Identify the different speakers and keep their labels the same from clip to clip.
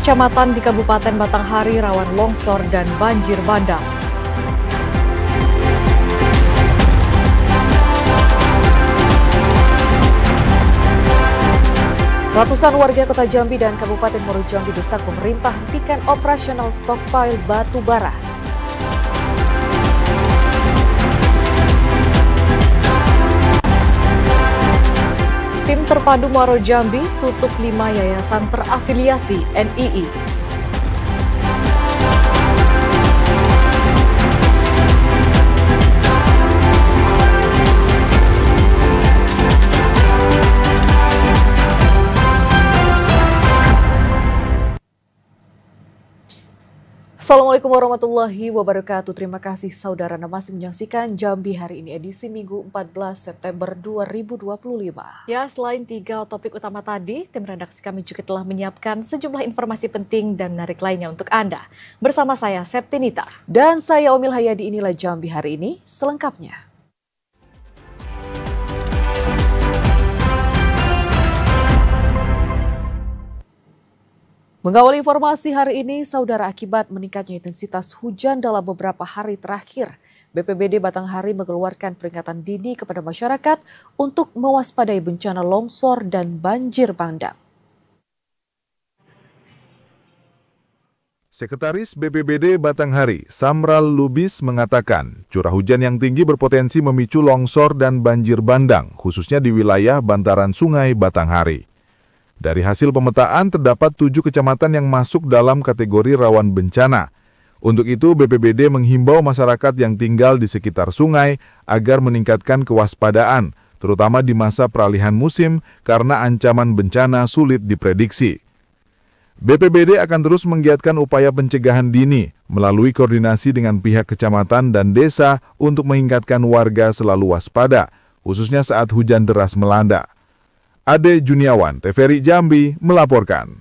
Speaker 1: kecamatan di Kabupaten Batanghari rawan longsor dan banjir bandang. Ratusan warga Kota Jambi dan Kabupaten Muaro Jambi desak pemerintah hentikan operasional stockpile batu bara. Tim Terpadu Muaro Jambi tutup 5 yayasan terafiliasi NII. Assalamualaikum warahmatullahi wabarakatuh. Terima kasih saudara Anda masih menyaksikan Jambi hari ini edisi Minggu 14 September 2025. Ya, selain 3 topik utama tadi, tim redaksi kami juga telah menyiapkan sejumlah informasi penting dan menarik lainnya untuk Anda. Bersama saya Septinita. Dan saya Omil Hayadi, inilah Jambi hari ini selengkapnya. Mengawali informasi hari ini, saudara, akibat meningkatnya intensitas hujan dalam beberapa hari terakhir, BPBD Batanghari mengeluarkan peringatan dini kepada masyarakat untuk mewaspadai bencana longsor dan banjir bandang.
Speaker 2: Sekretaris BPBD Batanghari, Samral Lubis, mengatakan curah hujan yang tinggi berpotensi memicu longsor dan banjir bandang, khususnya di wilayah bantaran Sungai Batanghari. Dari hasil pemetaan terdapat 7 kecamatan yang masuk dalam kategori rawan bencana. Untuk itu BPBD menghimbau masyarakat yang tinggal di sekitar sungai agar meningkatkan kewaspadaan, terutama di masa peralihan musim karena ancaman bencana sulit diprediksi. BPBD akan terus menggiatkan upaya pencegahan dini melalui koordinasi dengan pihak kecamatan dan desa untuk mengingatkan warga selalu waspada, khususnya saat hujan deras melanda. Ade Juniawan, TVRI Jambi, melaporkan.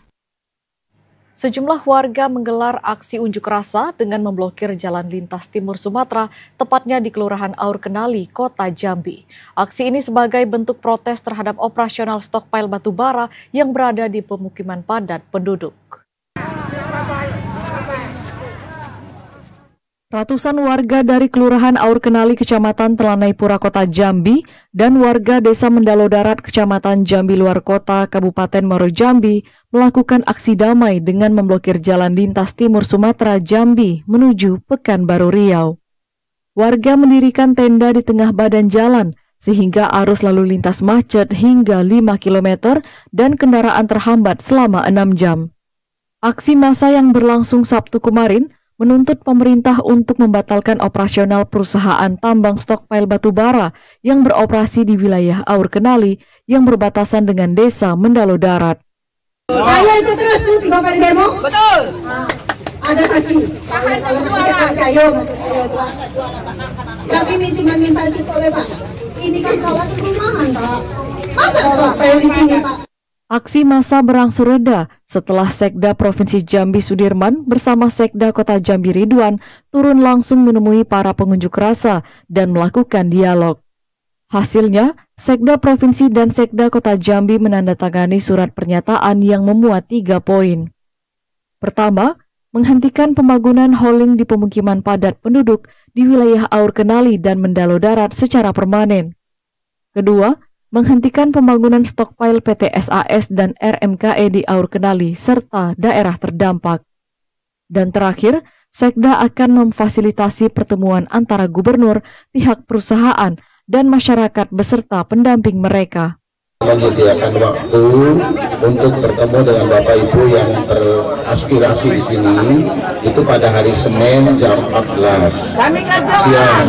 Speaker 1: Sejumlah warga menggelar aksi unjuk rasa dengan memblokir jalan lintas timur Sumatera, tepatnya di Kelurahan Aur Kenali, Kota Jambi. Aksi ini sebagai bentuk protes terhadap operasional stockpile batu bara yang berada di pemukiman padat penduduk. Ratusan warga dari Kelurahan Aur Kenali, Kecamatan Telanai-Pura, Kota Jambi, dan warga Desa Mendalo Darat, Kecamatan Jambi Luar Kota, Kabupaten Muaro Jambi, melakukan aksi damai dengan memblokir jalan lintas timur Sumatera Jambi menuju Pekanbaru Riau. Warga mendirikan tenda di tengah badan jalan, sehingga arus lalu lintas macet hingga 5 km dan kendaraan terhambat selama 6 jam. Aksi massa yang berlangsung Sabtu kemarin menuntut pemerintah untuk membatalkan operasional perusahaan tambang stockpile batu bara yang beroperasi di wilayah Aur Kenali yang berbatasan dengan Desa Mendalo Darat.
Speaker 3: Saya itu terus tuh 3 kali demo. Betul. Ada saksi. Kalau tidak percaya Tapi ini cuma minta stop ya Pak. Ini kan kawasan perumahan Pak. Masa stockpile di sini Pak?
Speaker 1: Aksi massa berangsur reda setelah Sekda Provinsi Jambi Sudirman bersama Sekda Kota Jambi Ridwan turun langsung menemui para pengunjuk rasa dan melakukan dialog. Hasilnya, Sekda Provinsi dan Sekda Kota Jambi menandatangani surat pernyataan yang memuat 3 poin. Pertama, menghentikan pembangunan holding di pemukiman padat penduduk di wilayah Aur Kenali dan Mendalo Darat secara permanen. Kedua, menghentikan pembangunan stockpile PT SAS dan RMKE di Aur Kenali serta daerah terdampak. Dan terakhir, Sekda akan memfasilitasi pertemuan antara gubernur, pihak perusahaan, dan masyarakat beserta pendamping mereka.
Speaker 4: Menyediakan waktu untuk bertemu dengan Bapak Ibu yang beraspirasi di sini itu pada hari Senin jam 14 siang.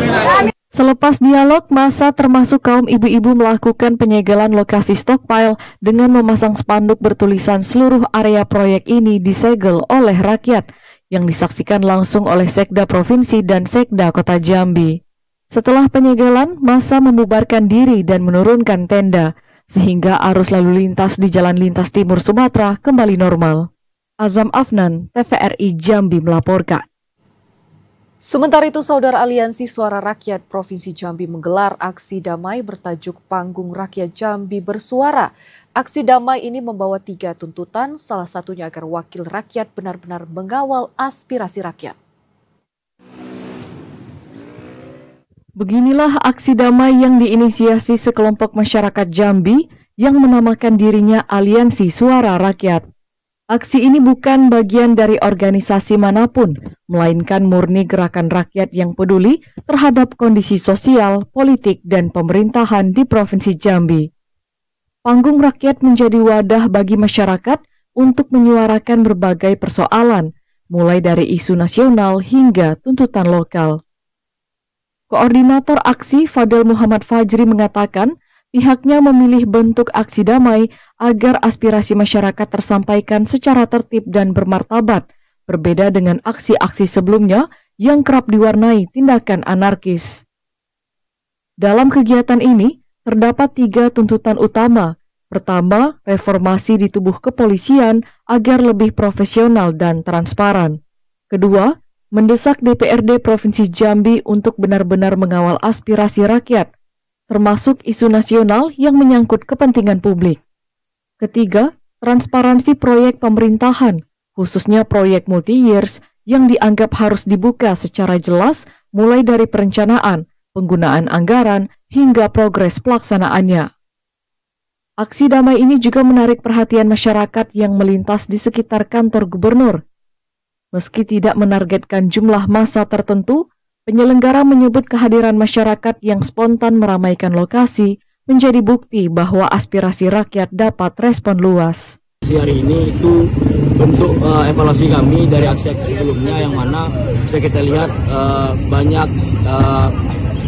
Speaker 1: Selepas dialog, massa termasuk kaum ibu-ibu melakukan penyegelan lokasi stockpile dengan memasang spanduk bertulisan seluruh area proyek ini disegel oleh rakyat yang disaksikan langsung oleh Sekda Provinsi dan Sekda Kota Jambi. Setelah penyegelan, massa membubarkan diri dan menurunkan tenda sehingga arus lalu lintas di Jalan Lintas Timur Sumatera kembali normal. Azam Afnan, TVRI Jambi melaporkan.
Speaker 5: Sementara itu, Saudara Aliansi Suara Rakyat Provinsi Jambi menggelar aksi damai bertajuk Panggung Rakyat Jambi Bersuara. Aksi damai ini membawa 3 tuntutan, salah satunya agar wakil rakyat benar-benar mengawal aspirasi rakyat.
Speaker 1: Beginilah aksi damai yang diinisiasi sekelompok masyarakat Jambi yang menamakan dirinya Aliansi Suara Rakyat. Aksi ini bukan bagian dari organisasi manapun, melainkan murni gerakan rakyat yang peduli terhadap kondisi sosial, politik, dan pemerintahan di Provinsi Jambi. Panggung rakyat menjadi wadah bagi masyarakat untuk menyuarakan berbagai persoalan, mulai dari isu nasional hingga tuntutan lokal. Koordinator aksi Fadel Muhammad Fajri mengatakan, pihaknya memilih bentuk aksi damai agar aspirasi masyarakat tersampaikan secara tertib dan bermartabat, berbeda dengan aksi-aksi sebelumnya yang kerap diwarnai tindakan anarkis. Dalam kegiatan ini, terdapat 3 tuntutan utama. Pertama, reformasi di tubuh kepolisian agar lebih profesional dan transparan. Kedua, mendesak DPRD Provinsi Jambi untuk benar-benar mengawal aspirasi rakyat, termasuk isu nasional yang menyangkut kepentingan publik. Ketiga, transparansi proyek pemerintahan, khususnya proyek multi-years yang dianggap harus dibuka secara jelas mulai dari perencanaan, penggunaan anggaran, hingga progres pelaksanaannya. Aksi damai ini juga menarik perhatian masyarakat yang melintas di sekitar kantor gubernur. Meski tidak menargetkan jumlah massa tertentu, penyelenggara menyebut kehadiran masyarakat yang spontan meramaikan lokasi menjadi bukti bahwa aspirasi rakyat dapat respon luas.
Speaker 6: Hari ini itu bentuk evaluasi kami dari aksi-aksi sebelumnya yang mana bisa kita lihat banyak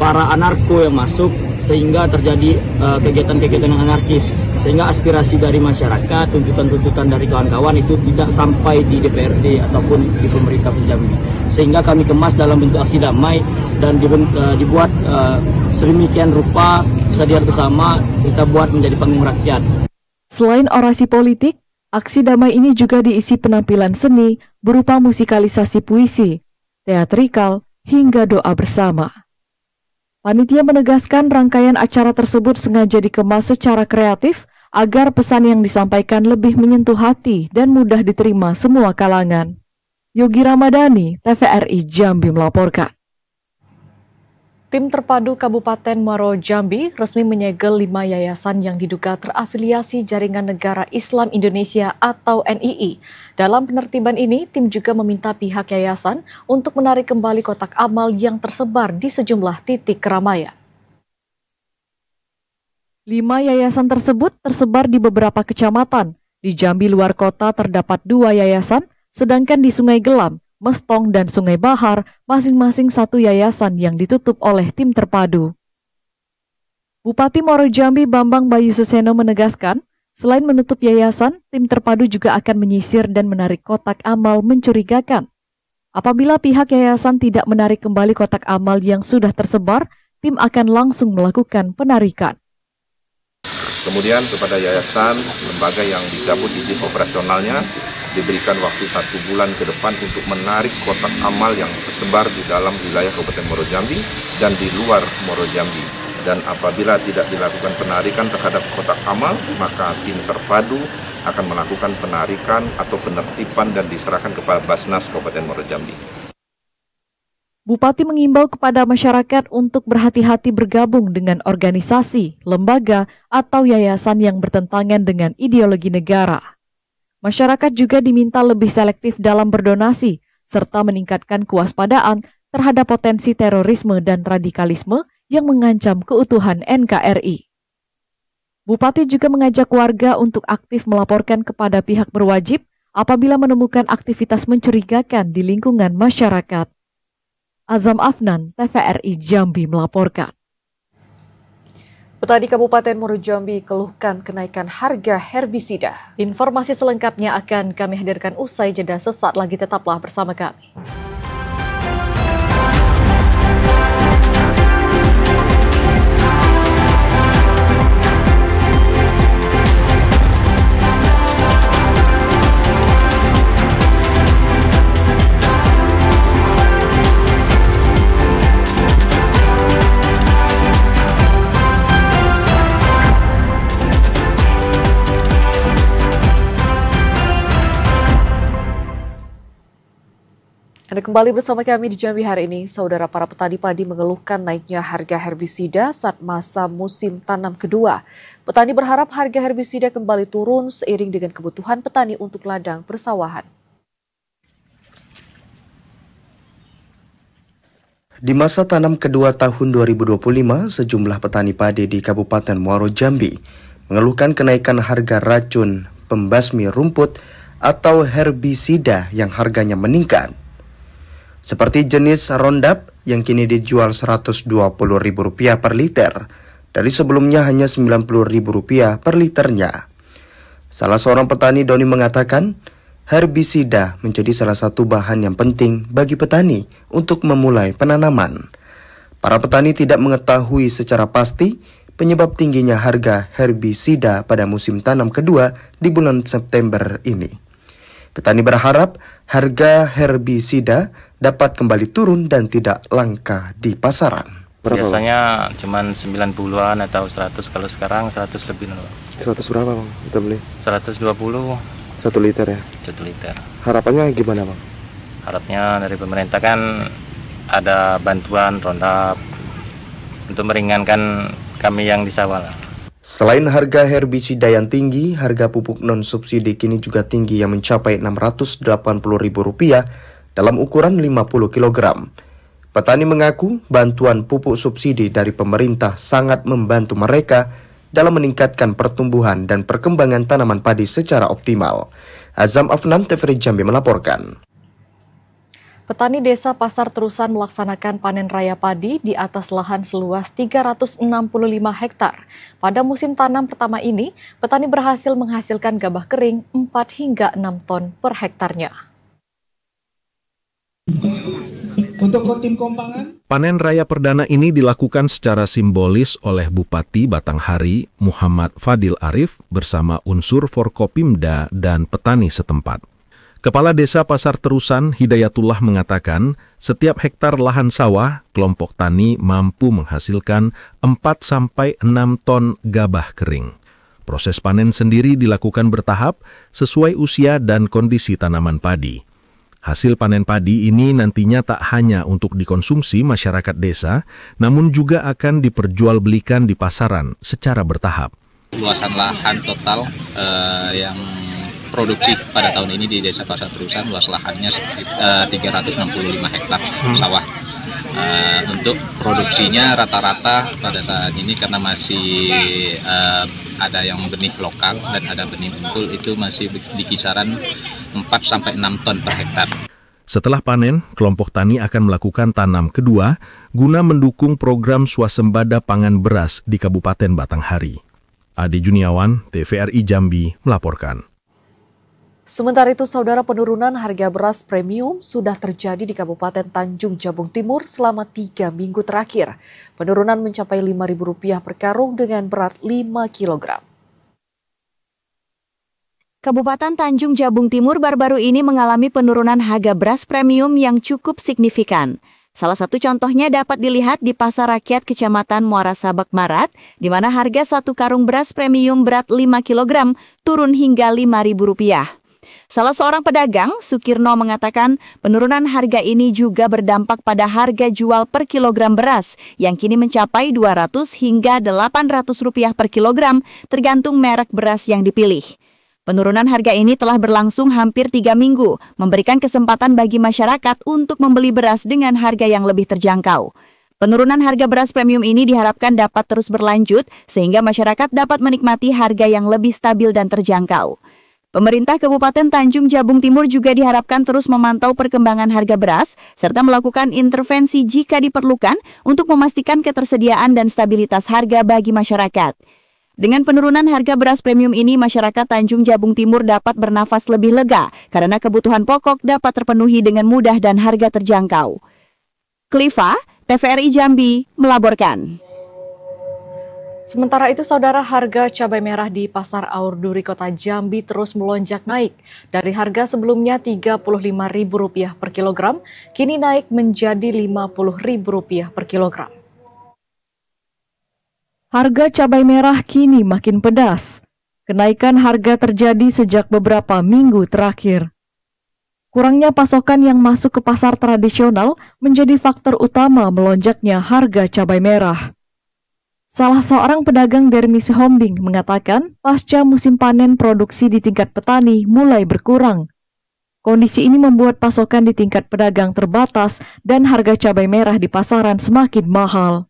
Speaker 6: para anarko yang masuk sehingga terjadi kegiatan-kegiatan yang anarkis, sehingga aspirasi dari masyarakat, tuntutan-tuntutan dari kawan-kawan itu tidak sampai di DPRD ataupun di pemerintah Jambi, sehingga kami kemas dalam bentuk aksi damai dan dibuat sedemikian rupa bisa dilihat bersama, kita buat menjadi panggung rakyat.
Speaker 1: Selain orasi politik, aksi damai ini juga diisi penampilan seni berupa musikalisasi puisi, teatrikal, hingga doa bersama. Panitia menegaskan rangkaian acara tersebut sengaja dikemas secara kreatif agar pesan yang disampaikan lebih menyentuh hati dan mudah diterima semua kalangan. Yogi Ramadhani, TVRI Jambi melaporkan.
Speaker 5: Tim Terpadu Kabupaten Muaro Jambi resmi menyegel 5 yayasan yang diduga terafiliasi Jaringan Negara Islam Indonesia atau NII. Dalam penertiban ini, tim juga meminta pihak yayasan untuk menarik kembali kotak amal yang tersebar di sejumlah titik keramaian.
Speaker 1: 5 yayasan tersebut tersebar di beberapa kecamatan. Di Jambi luar kota terdapat 2 yayasan, sedangkan di Sungai Gelam, Mestong, dan Sungai Bahar masing-masing 1 yayasan yang ditutup oleh tim terpadu. Bupati Muaro Jambi Bambang Bayu Suseno menegaskan, selain menutup yayasan, tim terpadu juga akan menyisir dan menarik kotak amal mencurigakan. Apabila pihak yayasan tidak menarik kembali kotak amal yang sudah tersebar, tim akan langsung melakukan penarikan.
Speaker 7: Kemudian kepada yayasan, lembaga yang dicabut izin operasionalnya, diberikan waktu 1 bulan ke depan untuk menarik kotak amal yang tersebar di dalam wilayah Kabupaten Muaro Jambi dan di luar Muaro Jambi. Dan apabila tidak dilakukan penarikan terhadap kotak amal, maka tim terpadu akan melakukan penarikan atau penertiban dan diserahkan kepada Basnas Kabupaten Muaro Jambi.
Speaker 1: Bupati mengimbau kepada masyarakat untuk berhati-hati bergabung dengan organisasi, lembaga, atau yayasan yang bertentangan dengan ideologi negara. Masyarakat juga diminta lebih selektif dalam berdonasi, serta meningkatkan kewaspadaan terhadap potensi terorisme dan radikalisme yang mengancam keutuhan NKRI. Bupati juga mengajak warga untuk aktif melaporkan kepada pihak berwajib apabila menemukan aktivitas mencurigakan di lingkungan masyarakat. Azam Afnan, TVRI Jambi melaporkan.
Speaker 5: Petani Kabupaten Muaro Jambi keluhkan kenaikan harga herbisida. Informasi selengkapnya akan kami hadirkan usai jeda, sesaat lagi, tetaplah bersama kami. Anda kembali bersama kami di Jambi hari ini. Saudara, para petani padi mengeluhkan naiknya harga herbisida saat masa musim tanam kedua. Petani berharap harga herbisida kembali turun seiring dengan kebutuhan petani untuk ladang persawahan.
Speaker 8: Di masa tanam kedua tahun 2025, sejumlah petani padi di Kabupaten Muaro Jambi mengeluhkan kenaikan harga racun pembasmi rumput atau herbisida yang harganya meningkat. Seperti jenis Roundup yang kini dijual Rp120.000 per liter, dari sebelumnya hanya Rp90.000 per liternya. Salah seorang petani, Doni, mengatakan herbisida menjadi salah satu bahan yang penting bagi petani untuk memulai penanaman. Para petani tidak mengetahui secara pasti penyebab tingginya harga herbisida pada musim tanam kedua di bulan September ini. Petani berharap harga herbisida dapat kembali turun dan tidak langka di pasaran.
Speaker 9: Biasanya cuma 90-an atau 100, kalau sekarang 100 lebih.
Speaker 10: 100 berapa Bang kita beli?
Speaker 9: 120.
Speaker 10: 1 liter ya?
Speaker 9: 1 liter.
Speaker 10: Harapannya gimana Bang?
Speaker 9: Harapnya dari pemerintah kan ada bantuan Roundup untuk meringankan kami yang di sawah lah.
Speaker 8: Selain harga herbisida yang tinggi, harga pupuk non-subsidi kini juga tinggi yang mencapai Rp680.000 dalam ukuran 50 kg. Petani mengaku bantuan pupuk subsidi dari pemerintah sangat membantu mereka dalam meningkatkan pertumbuhan dan perkembangan tanaman padi secara optimal. Azam Afnan, TVRI Jambi melaporkan.
Speaker 5: Petani desa Pasar Terusan melaksanakan panen raya padi di atas lahan seluas 365 hektar. Pada musim tanam pertama ini, petani berhasil menghasilkan gabah kering 4 hingga 6 ton per hektarnya.
Speaker 11: Untuk tim kompangan,
Speaker 2: panen raya perdana ini dilakukan secara simbolis oleh Bupati Batanghari Muhammad Fadil Arif bersama unsur Forkopimda dan petani setempat. Kepala Desa Pasar Terusan Hidayatullah mengatakan, setiap hektar lahan sawah, kelompok tani mampu menghasilkan 4-6 ton gabah kering. Proses panen sendiri dilakukan bertahap sesuai usia dan kondisi tanaman padi. Hasil panen padi ini nantinya tak hanya untuk dikonsumsi masyarakat desa, namun juga akan diperjualbelikan di pasaran secara bertahap.
Speaker 12: Luasan lahan total yang produksi pada tahun ini di Desa Pasar Terusan, luas lahannya 365 hektar sawah. Untuk produksinya rata-rata pada saat ini karena masih ada yang benih lokal dan ada benih unggul, itu masih di kisaran 4-6 ton per hektar.
Speaker 2: Setelah panen, kelompok tani akan melakukan tanam kedua guna mendukung program swasembada pangan beras di Kabupaten Batanghari. Adi Juniawan, TVRI Jambi melaporkan.
Speaker 5: Sementara itu, saudara, penurunan harga beras premium sudah terjadi di Kabupaten Tanjung Jabung Timur selama 3 minggu terakhir. Penurunan mencapai Rp5.000 per karung dengan berat 5 kg.
Speaker 13: Kabupaten Tanjung Jabung Timur baru-baru ini mengalami penurunan harga beras premium yang cukup signifikan. Salah satu contohnya dapat dilihat di Pasar Rakyat Kecamatan Muara Sabak Barat, di mana harga 1 karung beras premium berat 5 kg turun hingga Rp5.000. Salah seorang pedagang, Sukirno, mengatakan penurunan harga ini juga berdampak pada harga jual per kilogram beras yang kini mencapai Rp200 hingga Rp800 per kilogram tergantung merek beras yang dipilih. Penurunan harga ini telah berlangsung hampir 3 minggu, memberikan kesempatan bagi masyarakat untuk membeli beras dengan harga yang lebih terjangkau. Penurunan harga beras premium ini diharapkan dapat terus berlanjut sehingga masyarakat dapat menikmati harga yang lebih stabil dan terjangkau. Pemerintah Kabupaten Tanjung Jabung Timur juga diharapkan terus memantau perkembangan harga beras serta melakukan intervensi jika diperlukan untuk memastikan ketersediaan dan stabilitas harga bagi masyarakat. Dengan penurunan harga beras premium ini, masyarakat Tanjung Jabung Timur dapat bernafas lebih lega karena kebutuhan pokok dapat terpenuhi dengan mudah dan harga terjangkau. Klifa, TVRI Jambi, melaporkan.
Speaker 5: Sementara itu, saudara, harga cabai merah di Pasar Aur Duri Kota Jambi terus melonjak naik. Dari harga sebelumnya Rp35.000 per kilogram, kini naik menjadi Rp50.000 per kilogram.
Speaker 1: Harga cabai merah kini makin pedas. Kenaikan harga terjadi sejak beberapa minggu terakhir. Kurangnya pasokan yang masuk ke pasar tradisional menjadi faktor utama melonjaknya harga cabai merah. Salah seorang pedagang Dermi Sihombing mengatakan pasca musim panen produksi di tingkat petani mulai berkurang. Kondisi ini membuat pasokan di tingkat pedagang terbatas dan harga cabai merah di pasaran semakin mahal.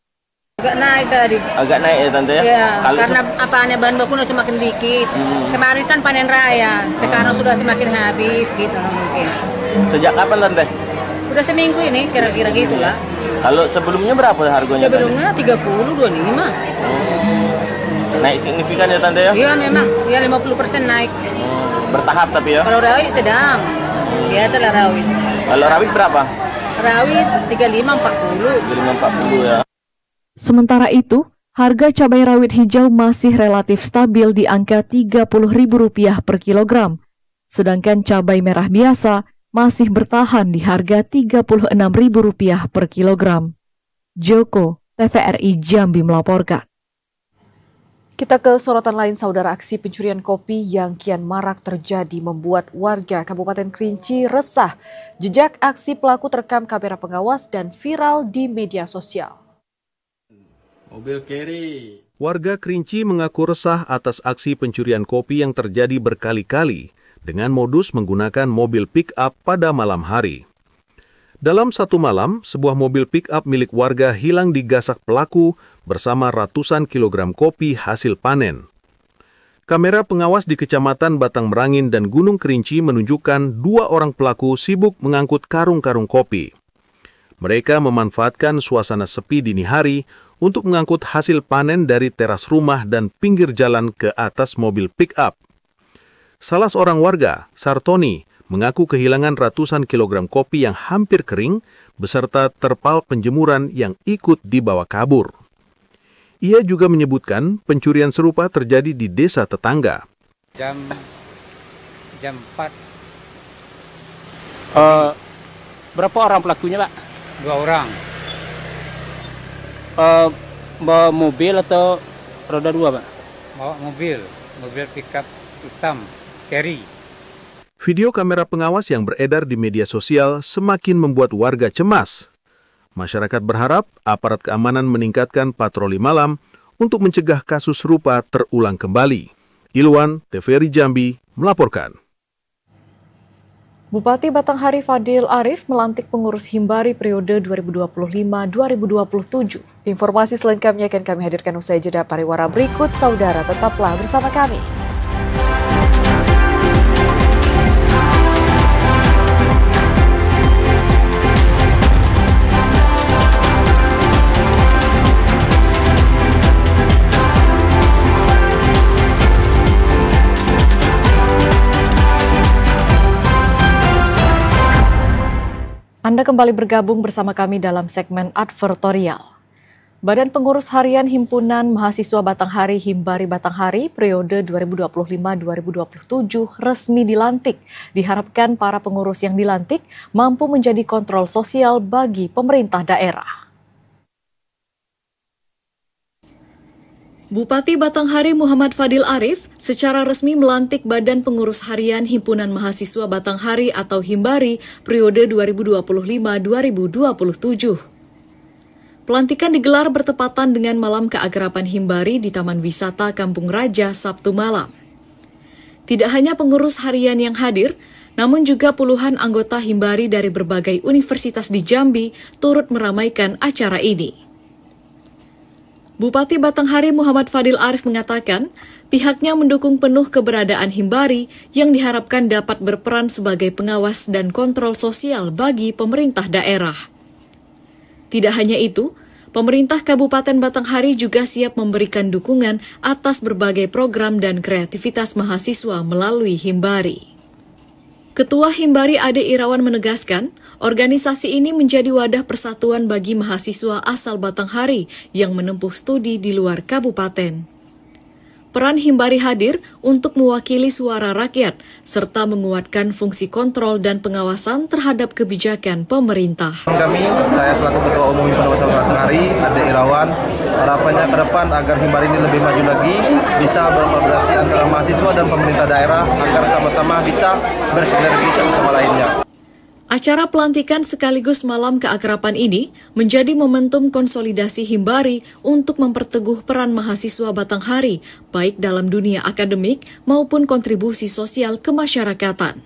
Speaker 14: Agak naik tadi.
Speaker 9: Agak naik ya Tante ya?
Speaker 14: Ya, karena bahan baku semakin dikit. Kemarin kan panen raya, sekarang sudah semakin habis gitu lah mungkin.
Speaker 9: Sejak kapan Tante?
Speaker 14: Udah seminggu ini kira-kira gitulah.
Speaker 9: Kalau sebelumnya berapa harganya?
Speaker 14: Sebelumnya 30, 25.
Speaker 9: Naik signifikan ya Tante ya?
Speaker 14: Iya memang, ya 50% naik.
Speaker 9: Bertahap tapi ya?
Speaker 14: Kalau rawit sedang, biasalah rawit.
Speaker 9: Kalau rawit berapa?
Speaker 14: Rawit 35-40.
Speaker 9: 35-40 ya.
Speaker 1: Sementara itu, harga cabai rawit hijau masih relatif stabil di angka Rp30.000 per kilogram, sedangkan cabai merah biasa masih bertahan di harga Rp36.000 per kilogram. Joko, TVRI Jambi melaporkan.
Speaker 5: Kita ke sorotan lain, saudara. Aksi pencurian kopi yang kian marak terjadi membuat warga Kabupaten Kerinci resah. Jejak aksi pelaku terekam kamera pengawas dan viral di media sosial.
Speaker 15: Mobil carry.
Speaker 16: Warga Kerinci mengaku resah atas aksi pencurian kopi yang terjadi berkali-kali dengan modus menggunakan mobil pick-up pada malam hari. Dalam satu malam, sebuah mobil pick-up milik warga hilang digasak pelaku bersama ratusan kilogram kopi hasil panen. Kamera pengawas di Kecamatan Batang Merangin dan Gunung Kerinci menunjukkan 2 orang pelaku sibuk mengangkut karung-karung kopi. Mereka memanfaatkan suasana sepi dini hari untuk mengangkut hasil panen dari teras rumah dan pinggir jalan ke atas mobil pick-up. Salah seorang warga, Sartoni, mengaku kehilangan ratusan kilogram kopi yang hampir kering beserta terpal penjemuran yang ikut dibawa kabur. Ia juga menyebutkan pencurian serupa terjadi di desa tetangga.
Speaker 15: Jam 4.
Speaker 17: Berapa orang pelakunya, Pak?
Speaker 15: 2 orang.
Speaker 17: Bawa mobil atau roda 2, Pak?
Speaker 15: Bawa mobil pickup hitam, carry.
Speaker 16: Video kamera pengawas yang beredar di media sosial semakin membuat warga cemas. Masyarakat berharap aparat keamanan meningkatkan patroli malam untuk mencegah kasus serupa terulang kembali. Ilwan, TVRI Jambi, melaporkan.
Speaker 5: Bupati Batanghari Fadil Arif melantik pengurus Himbari periode 2025-2027. Informasi selengkapnya akan kami hadirkan usai jeda pariwara berikut. Saudara, tetaplah bersama kami. Anda kembali bergabung bersama kami dalam segmen advertorial. Badan Pengurus Harian Himpunan Mahasiswa Batanghari Himbari Batanghari periode 2025-2027 resmi dilantik. Diharapkan para pengurus yang dilantik mampu menjadi kontrol sosial bagi pemerintah daerah. Bupati Batanghari Muhammad Fadil Arif secara resmi melantik Badan Pengurus Harian Himpunan Mahasiswa Batanghari atau Himbari periode 2025-2027. Pelantikan digelar bertepatan dengan Malam Keakraban Himbari di Taman Wisata Kampung Raja Sabtu malam. Tidak hanya pengurus harian yang hadir, namun juga puluhan anggota Himbari dari berbagai universitas di Jambi turut meramaikan acara ini. Bupati Batanghari Muhammad Fadil Arif mengatakan pihaknya mendukung penuh keberadaan Himbari yang diharapkan dapat berperan sebagai pengawas dan kontrol sosial bagi pemerintah daerah. Tidak hanya itu, pemerintah Kabupaten Batanghari juga siap memberikan dukungan atas berbagai program dan kreativitas mahasiswa melalui Himbari. Ketua Himbari Ade Irawan menegaskan, organisasi ini menjadi wadah persatuan bagi mahasiswa asal Batanghari yang menempuh studi di luar kabupaten. Peran Himbari hadir untuk mewakili suara rakyat, serta menguatkan fungsi kontrol dan pengawasan terhadap kebijakan pemerintah.
Speaker 18: Kami, saya selaku Ketua Umum Himpunan Mahasiswa Batanghari, Ade Irawan, harapannya ke depan agar Himbari ini lebih maju lagi, bisa berkolaborasi antara mahasiswa dan pemerintah daerah, agar sama-sama bisa bersinergi satu sama lainnya.
Speaker 5: Acara pelantikan sekaligus malam keakraban ini menjadi momentum konsolidasi Himbari untuk memperteguh peran mahasiswa Batanghari, baik dalam dunia akademik maupun kontribusi sosial kemasyarakatan.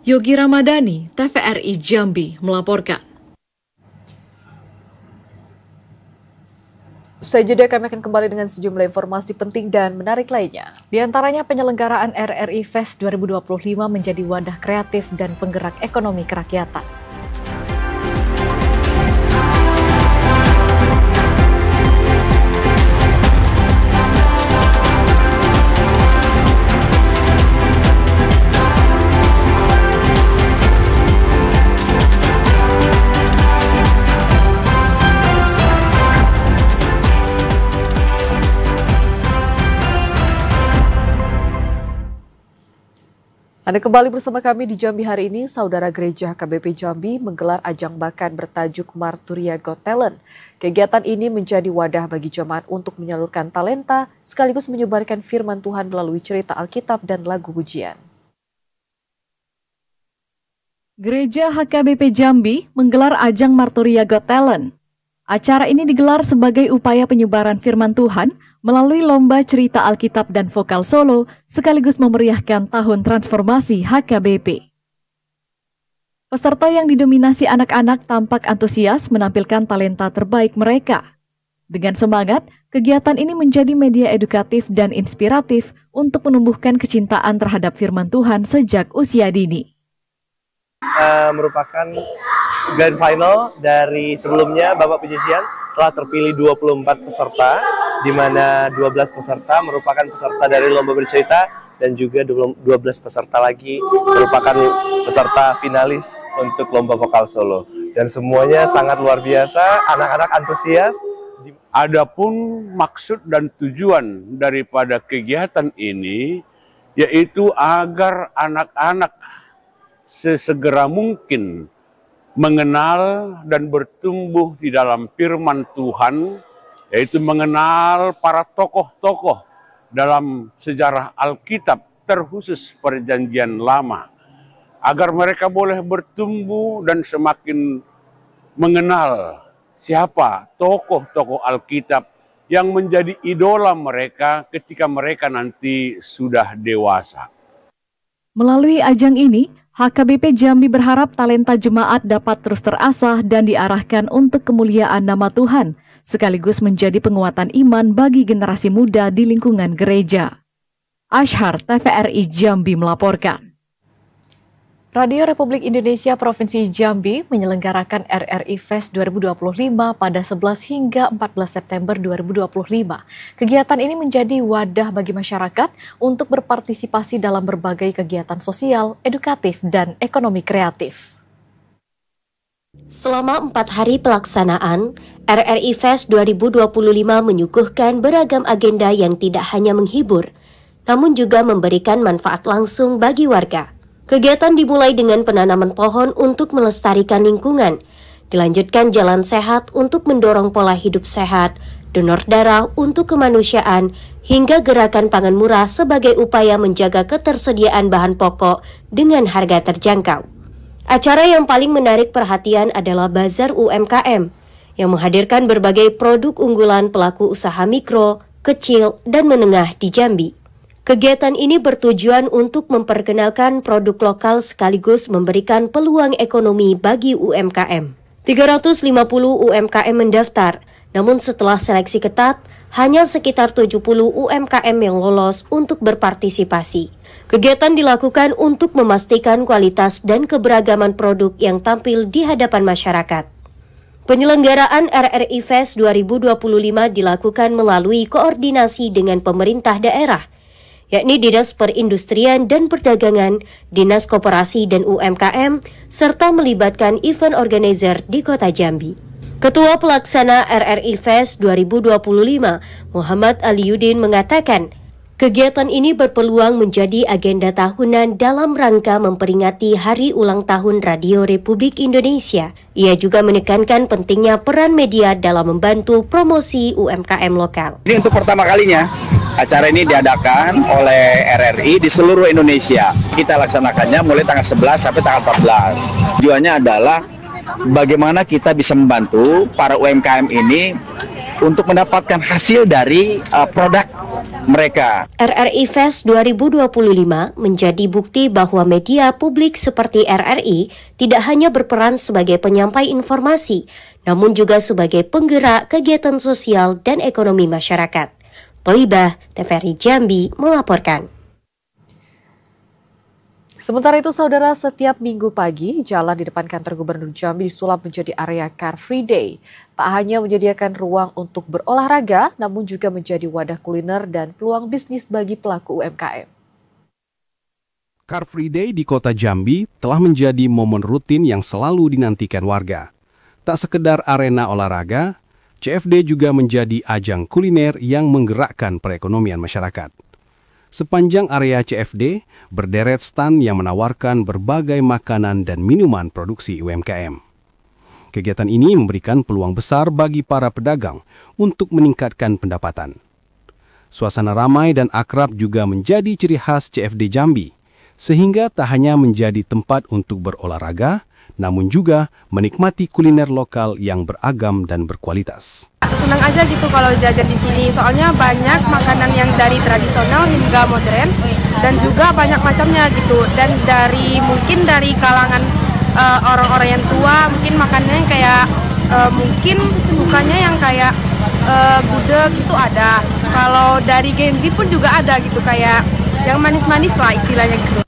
Speaker 5: Yogi Ramadhani, TVRI Jambi, melaporkan. Usai jeda, kami akan kembali dengan sejumlah informasi penting dan menarik lainnya. Di antaranya penyelenggaraan RRI Fest 2025 menjadi wadah kreatif dan penggerak ekonomi kerakyatan. Anda kembali bersama kami di Jambi hari ini. Saudara Gereja HKBP Jambi menggelar ajang bakat bertajuk Marturia Got Talent. Kegiatan ini menjadi wadah bagi jemaat untuk menyalurkan talenta sekaligus menyebarkan firman Tuhan melalui cerita Alkitab dan lagu pujian. Gereja HKBP Jambi menggelar ajang Marturia Got Talent. Acara ini digelar sebagai upaya penyebaran firman Tuhan melalui lomba cerita Alkitab dan vokal solo sekaligus memeriahkan tahun transformasi HKBP. Peserta yang didominasi anak-anak tampak antusias menampilkan talenta terbaik mereka. Dengan semangat, kegiatan ini menjadi media edukatif dan inspiratif untuk menumbuhkan kecintaan terhadap firman Tuhan sejak usia dini.
Speaker 19: Merupakan grand final dari sebelumnya Bapak Puji-Sian telah terpilih 24 peserta, di mana 12 peserta merupakan peserta dari lomba bercerita dan juga 12 peserta lagi merupakan peserta finalis untuk lomba vokal solo. Dan semuanya sangat luar biasa, anak-anak antusias.
Speaker 20: Adapun maksud dan tujuan daripada kegiatan ini yaitu agar anak-anak sesegera mungkin mengenal dan bertumbuh di dalam firman Tuhan, yaitu mengenal para tokoh-tokoh dalam sejarah Alkitab, terkhusus Perjanjian Lama, agar mereka boleh bertumbuh dan semakin mengenal siapa tokoh-tokoh Alkitab yang menjadi idola mereka ketika mereka nanti sudah dewasa.
Speaker 5: Melalui ajang ini, HKBP Jambi berharap talenta jemaat dapat terus terasah dan diarahkan untuk kemuliaan nama Tuhan, sekaligus menjadi penguatan iman bagi generasi muda di lingkungan gereja. Ashar, TVRI Jambi melaporkan. Radio Republik Indonesia Provinsi Jambi menyelenggarakan RRI Fest 2025 pada 11 hingga 14 September 2025. Kegiatan ini menjadi wadah bagi masyarakat untuk berpartisipasi dalam berbagai kegiatan sosial, edukatif, dan ekonomi kreatif.
Speaker 21: Selama 4 hari pelaksanaan, RRI Fest 2025 menyuguhkan beragam agenda yang tidak hanya menghibur, namun juga memberikan manfaat langsung bagi warga. Kegiatan dimulai dengan penanaman pohon untuk melestarikan lingkungan, dilanjutkan jalan sehat untuk mendorong pola hidup sehat, donor darah untuk kemanusiaan, hingga gerakan pangan murah sebagai upaya menjaga ketersediaan bahan pokok dengan harga terjangkau. Acara yang paling menarik perhatian adalah Bazar UMKM, yang menghadirkan berbagai produk unggulan pelaku usaha mikro, kecil, dan menengah di Jambi. Kegiatan ini bertujuan untuk memperkenalkan produk lokal sekaligus memberikan peluang ekonomi bagi UMKM. 350 UMKM mendaftar, namun setelah seleksi ketat, hanya sekitar 70 UMKM yang lolos untuk berpartisipasi. Kegiatan dilakukan untuk memastikan kualitas dan keberagaman produk yang tampil di hadapan masyarakat. Penyelenggaraan RRI Fest 2025 dilakukan melalui koordinasi dengan pemerintah daerah, yakni Dinas Perindustrian dan Perdagangan, Dinas Koperasi dan UMKM, serta melibatkan event organizer di Kota Jambi. Ketua Pelaksana RRI Fest 2025, Muhammad Aliuddin mengatakan, kegiatan ini berpeluang menjadi agenda tahunan dalam rangka memperingati Hari Ulang Tahun Radio Republik Indonesia. Ia juga menekankan pentingnya peran media dalam membantu promosi UMKM lokal.
Speaker 22: Ini untuk pertama kalinya
Speaker 3: Acara ini diadakan oleh RRI di seluruh Indonesia. Kita laksanakannya mulai tanggal 11 sampai tanggal 14. Tujuannya adalah bagaimana kita bisa membantu para UMKM ini untuk mendapatkan hasil dari produk mereka.
Speaker 21: RRI Fest 2025 menjadi bukti bahwa media publik seperti RRI tidak hanya berperan sebagai penyampai informasi, namun juga sebagai penggerak kegiatan sosial dan ekonomi masyarakat. Thaibah, TVRI Jambi melaporkan.
Speaker 5: Sementara itu, saudara, setiap minggu pagi, jalan di depan kantor Gubernur Jambi disulap menjadi area Car Free Day. Tak hanya menyediakan ruang untuk berolahraga, namun juga menjadi wadah kuliner dan peluang bisnis bagi pelaku UMKM.
Speaker 22: Car Free Day di kota Jambi telah menjadi momen rutin yang selalu dinantikan warga. Tak sekedar arena olahraga, CFD juga menjadi ajang kuliner yang menggerakkan perekonomian masyarakat. Sepanjang area CFD, berderet stand yang menawarkan berbagai makanan dan minuman produksi UMKM. Kegiatan ini memberikan peluang besar bagi para pedagang untuk meningkatkan pendapatan. Suasana ramai dan akrab juga menjadi ciri khas CFD Jambi, sehingga tak hanya menjadi tempat untuk berolahraga, namun juga menikmati kuliner lokal yang beragam dan berkualitas.
Speaker 23: Senang aja gitu kalau jajan di sini, soalnya banyak makanan yang dari tradisional hingga modern dan juga banyak macamnya gitu. Dan mungkin dari kalangan orang-orang yang tua, mungkin makanannya kayak mungkin sukanya yang kayak gudeg gitu ada. Kalau dari Gen Z pun juga ada gitu, kayak yang manis-manis lah istilahnya gitu.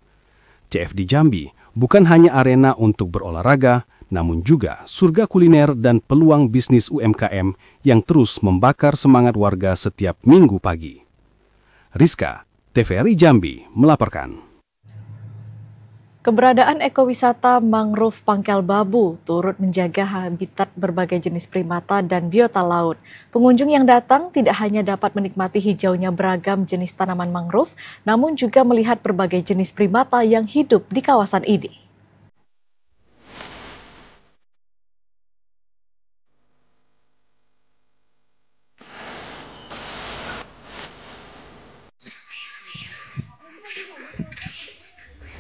Speaker 22: CFD Jambi bukan hanya arena untuk berolahraga, namun juga surga kuliner dan peluang bisnis UMKM yang terus membakar semangat warga setiap minggu pagi. Rizka, TVRI Jambi melaporkan.
Speaker 5: Keberadaan ekowisata mangrove Pangkal Babu turut menjaga habitat berbagai jenis primata dan biota laut. Pengunjung yang datang tidak hanya dapat menikmati hijaunya beragam jenis tanaman mangrove, namun juga melihat berbagai jenis primata yang hidup di kawasan ini.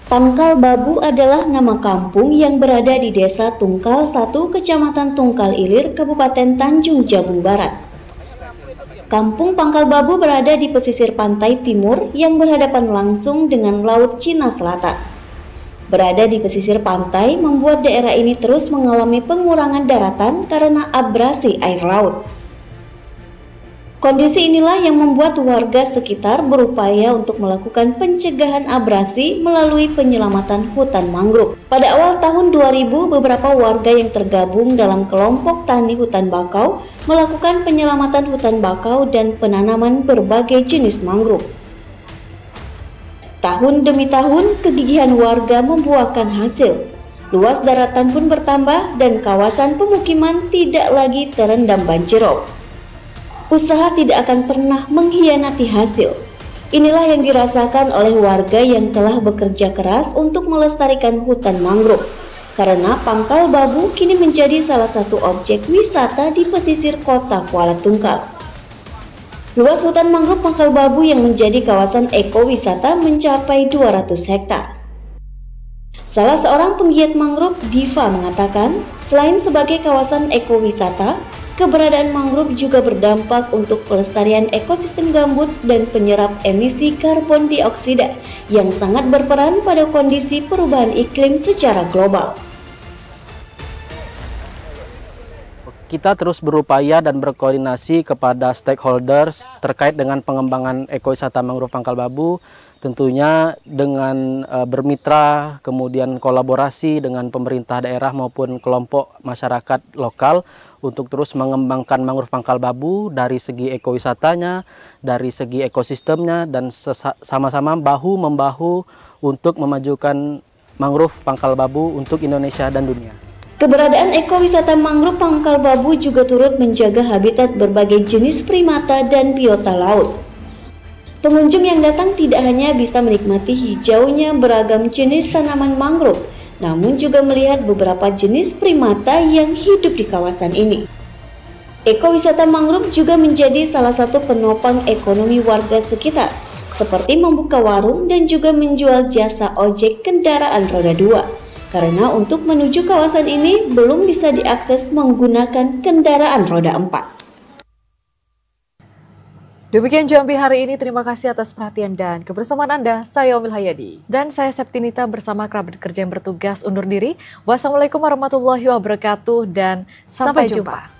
Speaker 24: Pangkal Babu adalah nama kampung yang berada di Desa Tungkal 1, Kecamatan Tungkal Ilir, Kabupaten Tanjung Jabung Barat. Kampung Pangkal Babu berada di pesisir pantai timur yang berhadapan langsung dengan Laut Cina Selatan. Berada di pesisir pantai membuat daerah ini terus mengalami pengurangan daratan karena abrasi air laut. Kondisi inilah yang membuat warga sekitar berupaya untuk melakukan pencegahan abrasi melalui penyelamatan hutan mangrove. Pada awal tahun 2000, beberapa warga yang tergabung dalam kelompok tani hutan bakau melakukan penyelamatan hutan bakau dan penanaman berbagai jenis mangrove. Tahun demi tahun, kegigihan warga membuahkan hasil. Luas daratan pun bertambah dan kawasan pemukiman tidak lagi terendam banjirop. Usaha tidak akan pernah mengkhianati hasil. Inilah yang dirasakan oleh warga yang telah bekerja keras untuk melestarikan hutan mangrove. Karena Pangkal Babu kini menjadi salah satu objek wisata di pesisir kota Kuala Tungkal. Luas hutan mangrove Pangkal Babu yang menjadi kawasan ekowisata mencapai 200 hektar. Salah seorang penggiat mangrove, Diva, mengatakan, selain sebagai kawasan ekowisata, keberadaan mangrove juga berdampak untuk pelestarian ekosistem gambut dan penyerap emisi karbon dioksida yang sangat berperan pada kondisi perubahan iklim secara global.
Speaker 17: Kita terus berupaya dan berkoordinasi kepada stakeholders terkait dengan pengembangan ekowisata mangrove Pangkal Babu, tentunya dengan bermitra, kemudian kolaborasi dengan pemerintah daerah maupun kelompok masyarakat lokal untuk terus mengembangkan mangrove Pangkal Babu dari segi ekowisatanya, dari segi ekosistemnya, dan sama-sama bahu-membahu untuk memajukan mangrove Pangkal Babu untuk Indonesia dan dunia.
Speaker 24: Keberadaan ekowisata mangrove Pangkal Babu juga turut menjaga habitat berbagai jenis primata dan biota laut. Pengunjung yang datang tidak hanya bisa menikmati hijaunya beragam jenis tanaman mangrove, namun juga melihat beberapa jenis primata yang hidup di kawasan ini. Ekowisata mangrove juga menjadi salah satu penopang ekonomi warga sekitar, seperti membuka warung dan juga menjual jasa ojek kendaraan roda 2. Karena untuk menuju kawasan ini belum bisa diakses menggunakan kendaraan roda 4.
Speaker 5: Demikian Jambi hari ini, terima kasih atas perhatian dan kebersamaan Anda. Saya Omil Hayadi. Dan saya Septinita bersama kerabat kerja yang bertugas undur diri. Wassalamualaikum warahmatullahi wabarakatuh dan sampai jumpa.